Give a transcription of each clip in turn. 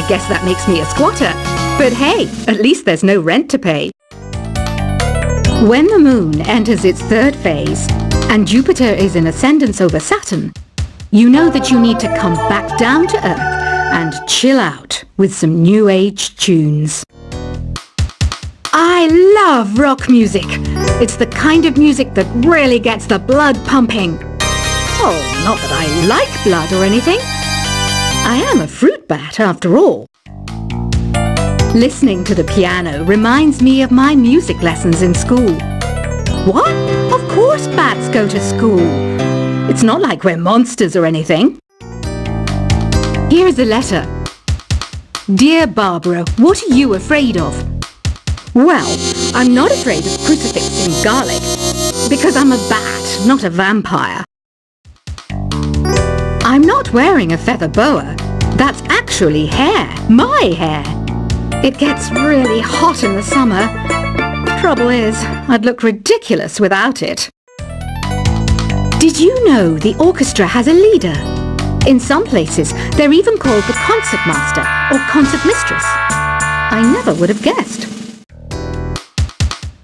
guess that makes me a squatter. But hey, at least there's no rent to pay. When the moon enters its third phase and Jupiter is in ascendance over Saturn, you know that you need to come back down to Earth and chill out with some new age tunes. I love rock music. It's the kind of music that really gets the blood pumping. Oh, not that I like blood or anything. I am a fruit bat after all. Listening to the piano reminds me of my music lessons in school. What? Of course bats go to school. It's not like we're monsters or anything. Here's a letter. Dear Barbara, what are you afraid of? Well, I'm not afraid of crucifix and garlic, because I'm a bat, not a vampire. I'm not wearing a feather boa. That's actually hair, my hair. It gets really hot in the summer. Trouble is, I'd look ridiculous without it. Did you know the orchestra has a leader? In some places, they're even called the concert master or concert mistress. I never would have guessed.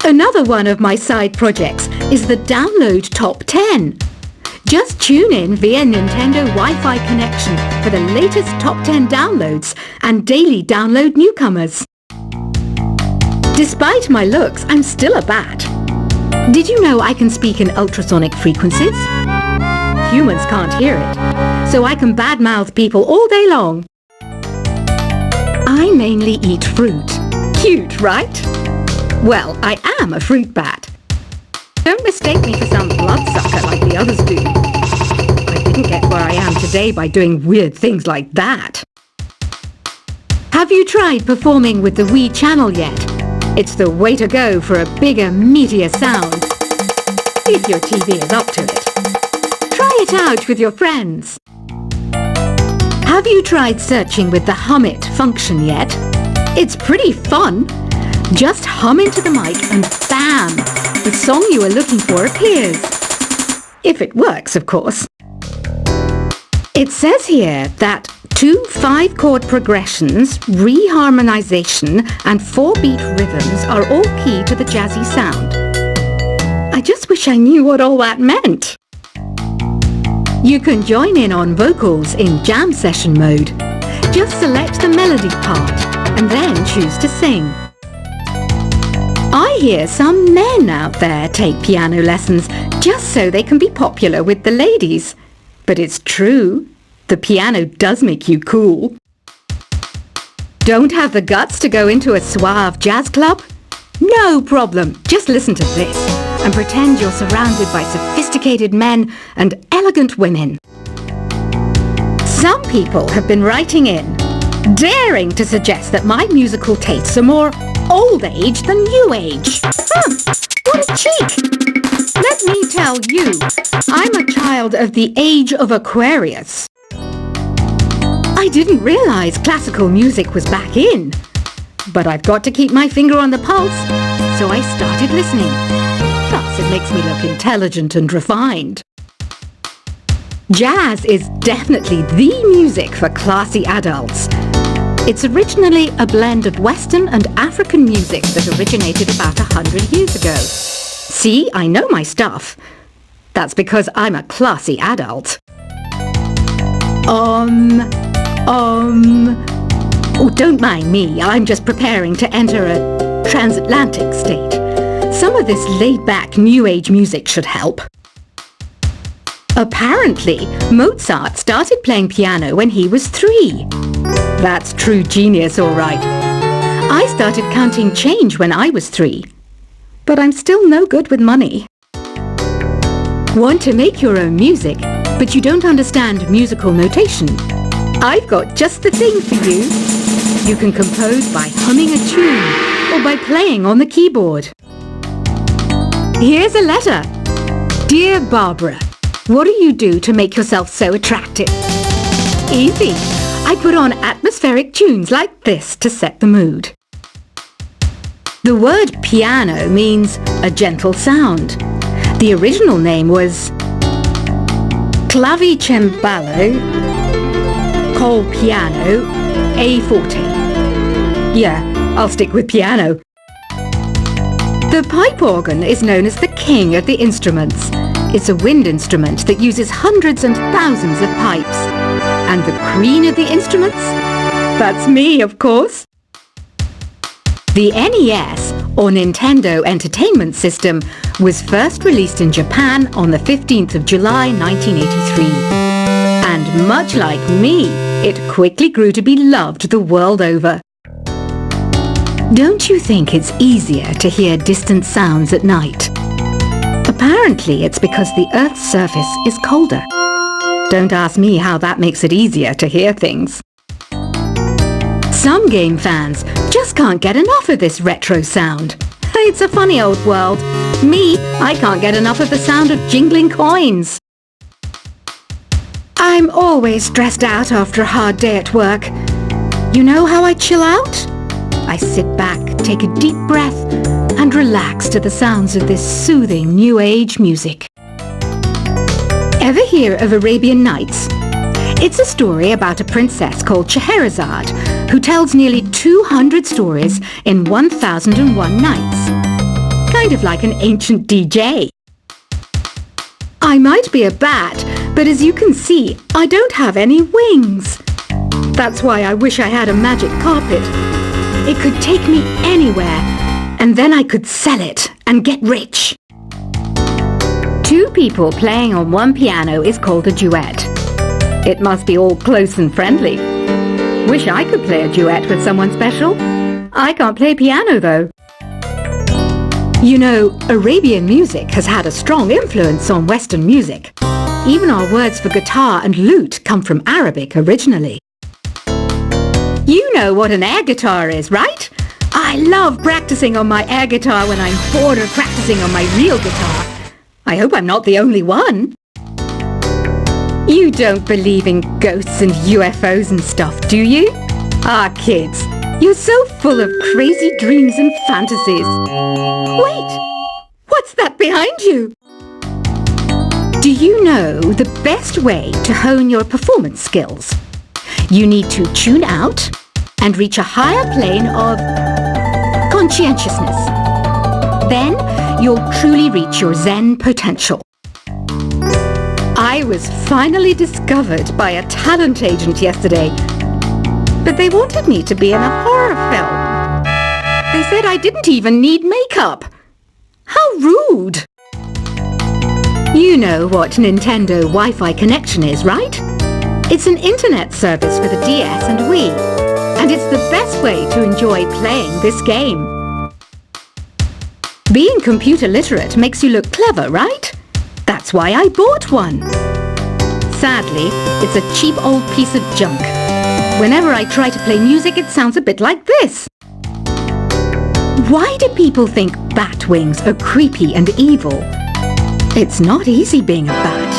Another one of my side projects is the Download Top 10. Just tune in via Nintendo Wi-Fi connection for the latest top 10 downloads and daily download newcomers. Despite my looks, I'm still a bat. Did you know I can speak in ultrasonic frequencies? Humans can't hear it, so I can badmouth people all day long. I mainly eat fruit. Cute, right? Well, I am a fruit bat. Don't mistake me for some bloodsucker like the others do. I didn't get where I am today by doing weird things like that. Have you tried performing with the Wii channel yet? It's the way to go for a bigger, meatier sound. If your TV is up to it. Try it out with your friends. Have you tried searching with the Hum It function yet? It's pretty fun. Just hum into the mic and bam! The song you are looking for appears. If it works, of course. It says here that 2 5-chord progressions, reharmonization and 4-beat rhythms are all key to the jazzy sound. I just wish I knew what all that meant. You can join in on vocals in jam session mode. Just select the melody part and then choose to sing. I hear some men out there take piano lessons just so they can be popular with the ladies. But it's true, the piano does make you cool. Don't have the guts to go into a suave jazz club? No problem, just listen to this and pretend you're surrounded by sophisticated men and elegant women. Some people have been writing in, daring to suggest that my musical tastes are more old age than new age. What a cheek! Let me tell you, I'm a child of the age of Aquarius. I didn't realize classical music was back in. But I've got to keep my finger on the pulse, so I started listening. Plus, it makes me look intelligent and refined. Jazz is definitely the music for classy adults. It's originally a blend of Western and African music that originated about 100 years ago. See, I know my stuff. That's because I'm a classy adult. Oh, don't mind me. I'm just preparing to enter a transatlantic state. Some of this laid-back New Age music should help. Apparently, Mozart started playing piano when he was 3. That's true genius, all right. I started counting change when I was 3. But I'm still no good with money. Want to make your own music, but you don't understand musical notation? I've got just the thing for you. You can compose by humming a tune or by playing on the keyboard. Here's a letter. Dear Barbara, what do you do to make yourself so attractive? Easy. I put on atmospheric tunes like this to set the mood. The word piano means a gentle sound. The original name was clavicembalo, col piano, A forte. Yeah, I'll stick with piano. The pipe organ is known as the king of the instruments. It's a wind instrument that uses hundreds and thousands of pipes. And the queen of the instruments? That's me, of course. The NES, or Nintendo Entertainment System, was first released in Japan on the 15th of July 1983. And much like me, it quickly grew to be loved the world over. Don't you think it's easier to hear distant sounds at night? Apparently it's because the Earth's surface is colder. Don't ask me how that makes it easier to hear things. Some game fans just can't get enough of this retro sound. It's a funny old world. Me, I can't get enough of the sound of jingling coins. I'm always stressed out after a hard day at work. You know how I chill out? I sit back, take a deep breath, and relax to the sounds of this soothing new age music. Ever hear of Arabian Nights? It's a story about a princess called Scheherazade who tells nearly 200 stories in 1001 nights. Kind of like an ancient DJ. I might be a bat, but as you can see, I don't have any wings. That's why I wish I had a magic carpet. It could take me anywhere, and then I could sell it and get rich. Two people playing on one piano is called a duet. It must be all close and friendly. Wish I could play a duet with someone special. I can't play piano though. You know, Arabian music has had a strong influence on Western music. Even our words for guitar and lute come from Arabic originally. You know what an air guitar is, right? I love practicing on my air guitar when I'm bored of practicing on my real guitar. I hope I'm not the only one. You don't believe in ghosts and UFOs and stuff, do you? Ah, kids, you're so full of crazy dreams and fantasies. Wait, what's that behind you? Do you know the best way to hone your performance skills? You need to tune out and reach a higher plane of conscientiousness. Then you'll truly reach your Zen potential. I was finally discovered by a talent agent yesterday, but they wanted me to be in a horror film. They said I didn't even need makeup. How rude! You know what Nintendo Wi-Fi connection is, right? It's an internet service for the DS and Wii, and it's the best way to enjoy playing this game. Being computer literate makes you look clever, right? That's why I bought one. Sadly, it's a cheap old piece of junk. Whenever I try to play music, it sounds a bit like this. Why do people think bat wings are creepy and evil? It's not easy being a bat.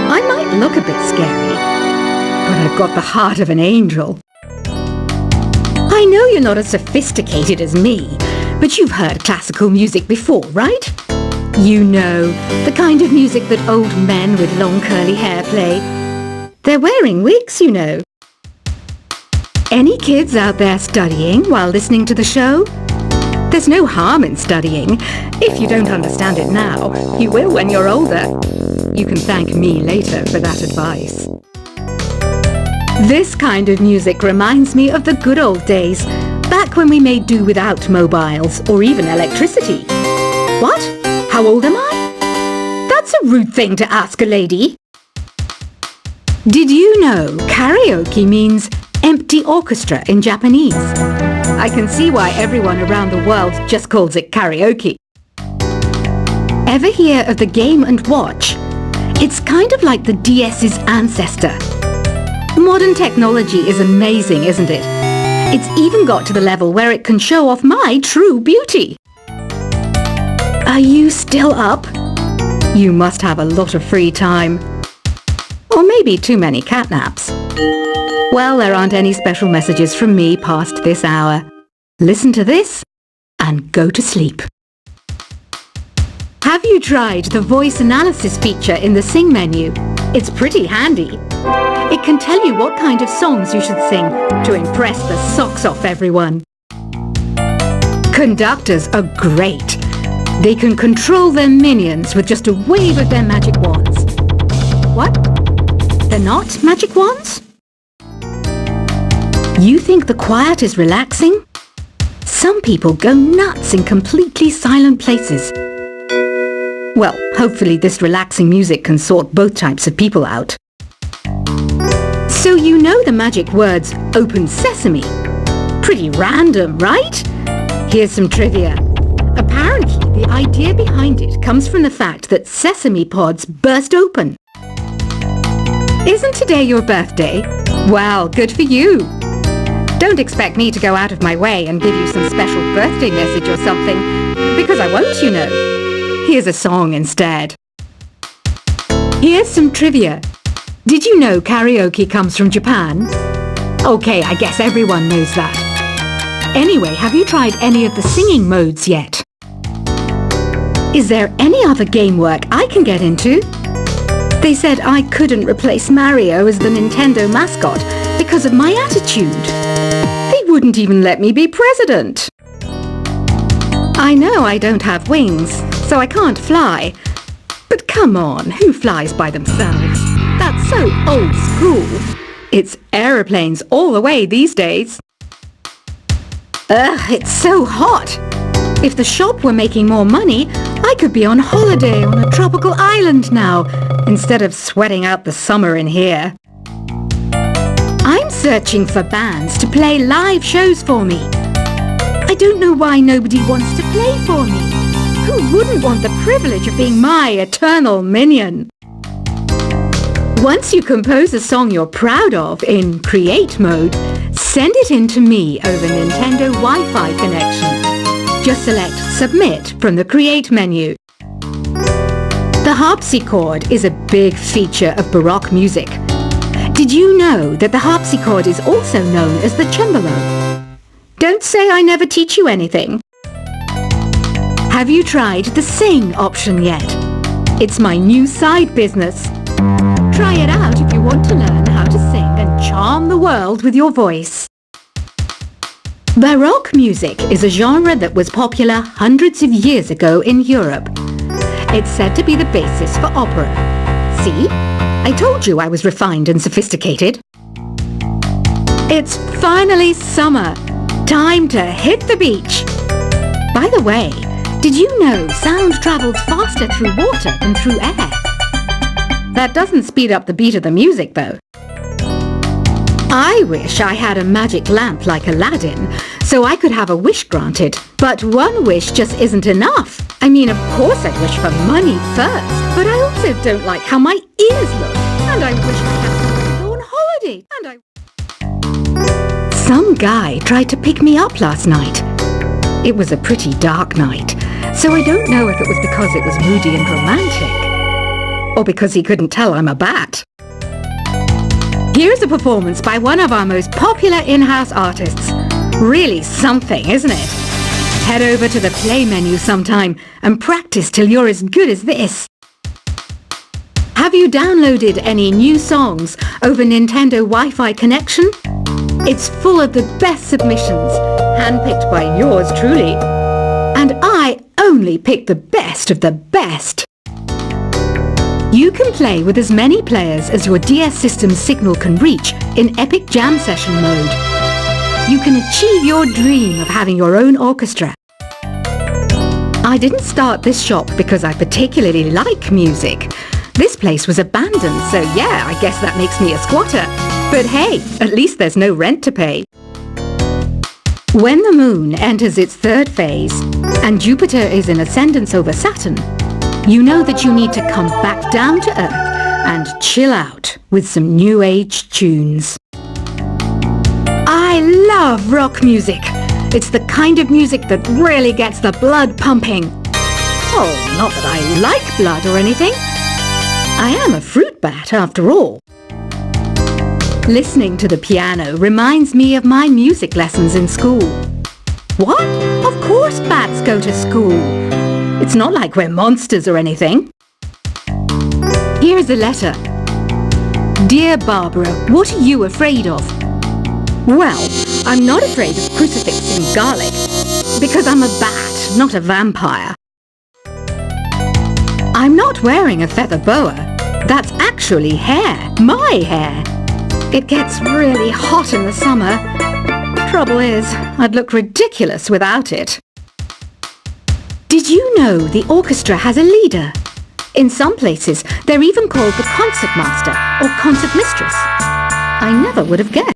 I might look a bit scary, but I've got the heart of an angel. I know you're not as sophisticated as me, but you've heard classical music before, right? You know, the kind of music that old men with long curly hair play. They're wearing wigs, you know. Any kids out there studying while listening to the show? There's no harm in studying. If you don't understand it now, you will when you're older. You can thank me later for that advice. This kind of music reminds me of the good old days, back when we made do without mobiles or even electricity. What? How old am I? That's a rude thing to ask a lady. Did you know karaoke means empty orchestra in Japanese? I can see why everyone around the world just calls it karaoke. Ever hear of the Game & Watch? It's kind of like the DS's ancestor. Modern technology is amazing, isn't it? It's even got to the level where it can show off my true beauty. Are you still up? You must have a lot of free time. Or maybe too many catnaps. Well, there aren't any special messages from me past this hour. Listen to this and go to sleep. Have you tried the voice analysis feature in the Sing menu? It's pretty handy. It can tell you what kind of songs you should sing to impress the socks off everyone. Conductors are great. They can control their minions with just a wave of their magic wands. What? They're not magic wands? You think the quiet is relaxing? Some people go nuts in completely silent places. Well, hopefully this relaxing music can sort both types of people out. So you know the magic words "Open Sesame." Pretty random, right? Here's some trivia. Apparently, the idea behind it comes from the fact that sesame pods burst open. Isn't today your birthday? Well, good for you. Don't expect me to go out of my way and give you some special birthday message or something, because I won't, you know. Here's a song instead. Here's some trivia. Did you know karaoke comes from Japan? Okay, I guess everyone knows that. Anyway, have you tried any of the singing modes yet? Is there any other game work I can get into? They said I couldn't replace Mario as the Nintendo mascot because of my attitude. They wouldn't even let me be president. I know I don't have wings, so I can't fly. But come on, who flies by themselves? That's so old school. It's aeroplanes all the way these days. Ugh, it's so hot. If the shop were making more money, I could be on holiday on a tropical island now, instead of sweating out the summer in here. I'm searching for bands to play live shows for me. I don't know why nobody wants to play for me. Who wouldn't want the privilege of being my eternal minion? Once you compose a song you're proud of in Create mode, send it in to me over Nintendo Wi-Fi connection. Just select Submit from the Create menu. The harpsichord is a big feature of Baroque music. Did you know that the harpsichord is also known as the cembalo? Don't say I never teach you anything. Have you tried the Sing option yet? It's my new side business. Try it out if you want to learn how to sing and charm the world with your voice. Baroque music is a genre that was popular hundreds of years ago in Europe. It's said to be the basis for opera. See? I told you I was refined and sophisticated. It's finally summer. Time to hit the beach. By the way, did you know sound travels faster through water than through air? That doesn't speed up the beat of the music, though. I wish I had a magic lamp like Aladdin, so I could have a wish granted. But one wish just isn't enough. I mean, of course I'd wish for money first, but I also don't like how my ears look. And I wish I had somewhere to go on holiday. Some guy tried to pick me up last night. It was a pretty dark night, so I don't know if it was because it was moody and romantic, or because he couldn't tell I'm a bat. Here's a performance by one of our most popular in-house artists. Really something, isn't it? Head over to the play menu sometime and practice till you're as good as this. Have you downloaded any new songs over Nintendo Wi-Fi connection? It's full of the best submissions, handpicked by yours truly. And I only pick the best of the best. You can play with as many players as your DS system's signal can reach in Epic Jam Session mode. You can achieve your dream of having your own orchestra. I didn't start this shop because I particularly like music. This place was abandoned, so yeah, I guess that makes me a squatter. But hey, at least there's no rent to pay. When the moon enters its third phase and Jupiter is in ascendance over Saturn, you know that you need to come back down to Earth and chill out with some new age tunes. I love rock music. It's the kind of music that really gets the blood pumping. Oh, not that I like blood or anything. I am a fruit bat after all. Listening to the piano reminds me of my music lessons in school. What? Of course bats go to school. It's not like we're monsters or anything. Here's a letter. Dear Barbara, what are you afraid of? Well, I'm not afraid of crucifix and garlic, because I'm a bat, not a vampire. I'm not wearing a feather boa. That's actually hair, my hair. It gets really hot in the summer. Trouble is, I'd look ridiculous without it. Did you know the orchestra has a leader? In some places, they're even called the concert master or concert mistress. I never would have guessed.